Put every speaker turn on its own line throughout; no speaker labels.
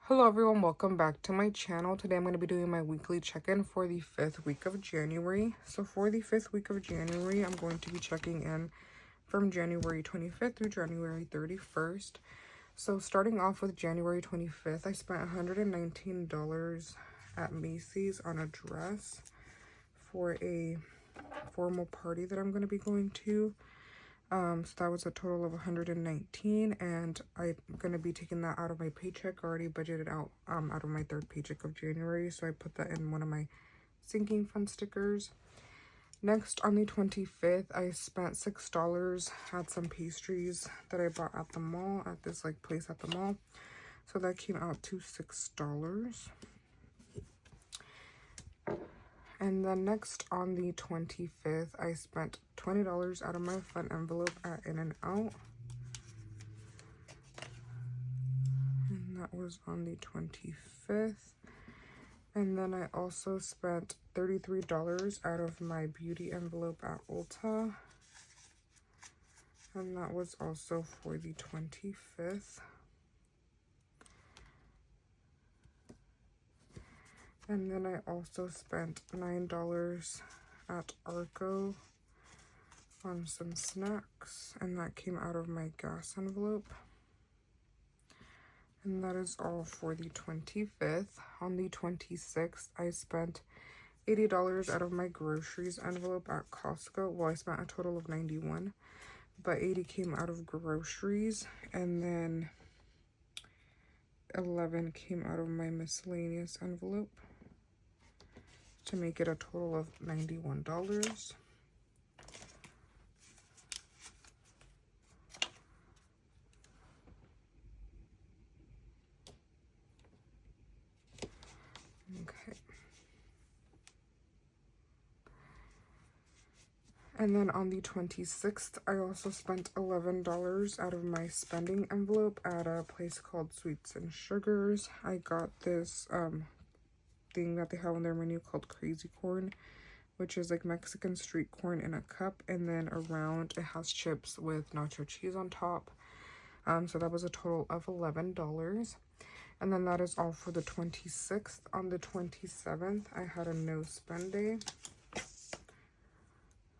Hello everyone, welcome back to my channel. Today I'm going to be doing my weekly check-in for the 5th week of January. So for the 5th week of January, I'm going to be checking in from January 25th through January 31st. So starting off with January 25th, I spent $119 at Macy's on a dress for a formal party that I'm going to be going to. So that was a total of 119, and I'm gonna be taking that out of my paycheck. I already budgeted out out of my third paycheck of January, so I put that in one of my sinking fund stickers. Next, on the 25th, I spent $6 at some pastries that I bought at the mall, at this place at the mall. So that came out to $6. And then next on the 25th, I spent $20 out of my fun envelope at In-N-Out. And that was on the 25th. And then I also spent $33 out of my beauty envelope at Ulta. And that was also for the 25th. And then I also spent $9 at Arco on some snacks, and that came out of my gas envelope. And that is all for the 25th. On the 26th, I spent $80 out of my groceries envelope at Costco. Well, I spent a total of $91, but $80 came out of groceries, and then $11 came out of my miscellaneous envelope to make it a total of $91. Okay. And then on the 26th, I also spent $11 out of my spending envelope at a place called Sweets and Sugars. I got this thing that they have on their menu called Crazy Corn, which is like Mexican street corn in a cup, and then around it has chips with nacho cheese on top. So that was a total of $11. And then that is all for the 26th. On the 27th, I had a no spend day.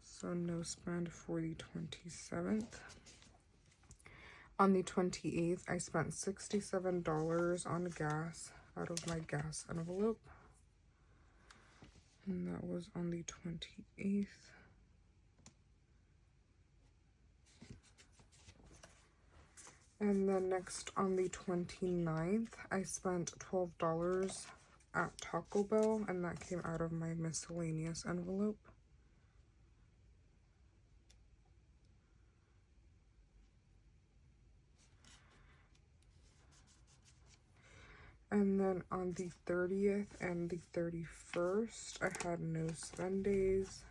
So no spend for the 27th. On the 28th, I spent $67 on gas out of my gas envelope. And that was on the 28th. And then next on the 29th, I spent $12 at Taco Bell, and that came out of my miscellaneous envelope. And then on the 30th and the 31st, I had no spend days.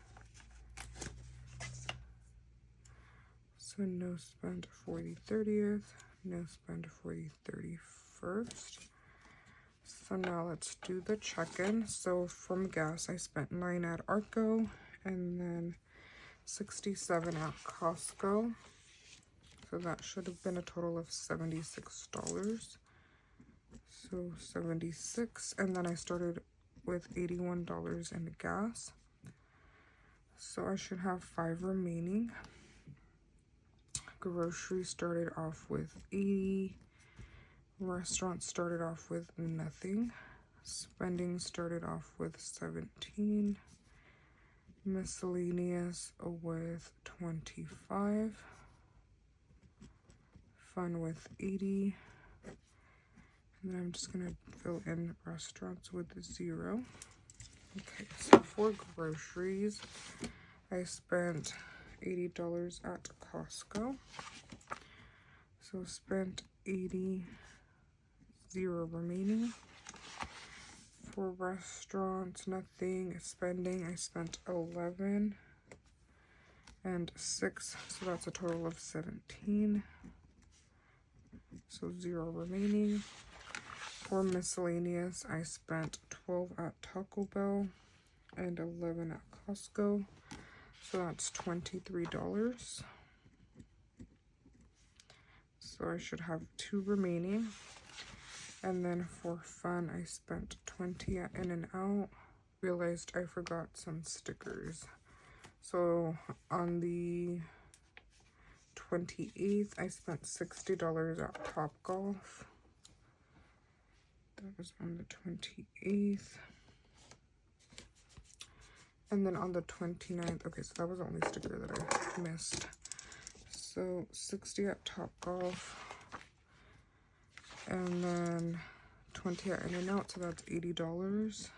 So no spend for the 30th, no spend for the 31st. So now let's do the check-in. So from gas, I spent $9 at Arco, and then $67 at Costco. So that should have been a total of $76. So 76, and then I started with $81 in gas. So I should have 5 remaining. Grocery started off with 80. Restaurant started off with nothing. Spending started off with 17. Miscellaneous with 25. Fun with 80. And then I'm just gonna fill in restaurants with 0. Okay, so for groceries, I spent $80 at Costco. So spent 80, 0 remaining. For restaurants, nothing. Spending, I spent 11 and 6, so that's a total of 17. So 0 remaining. For miscellaneous, I spent 12 at Taco Bell and 11 at Costco. So that's $23. So I should have 2 remaining. And then for fun, I spent 20 at In-N-Out. Realized I forgot some stickers. So on the 28th, I spent $60 at Topgolf. That was on the 28th. And then on the 29th, okay, so that was the only sticker that I missed. So 60 at Topgolf. And then 20 at In-N-Out, so that's $80.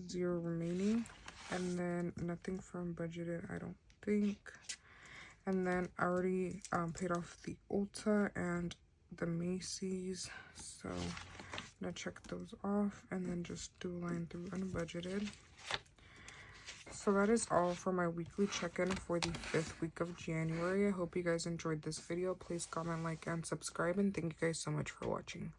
0 remaining. And then nothing from budgeted, I don't think. And then I already paid off the Ulta and the Macy's, so I'm gonna check those off and then just do a line through unbudgeted. So that is all for my weekly check-in for the 5th week of January. I hope you guys enjoyed this video. Please comment, like, and subscribe, and thank you guys so much for watching.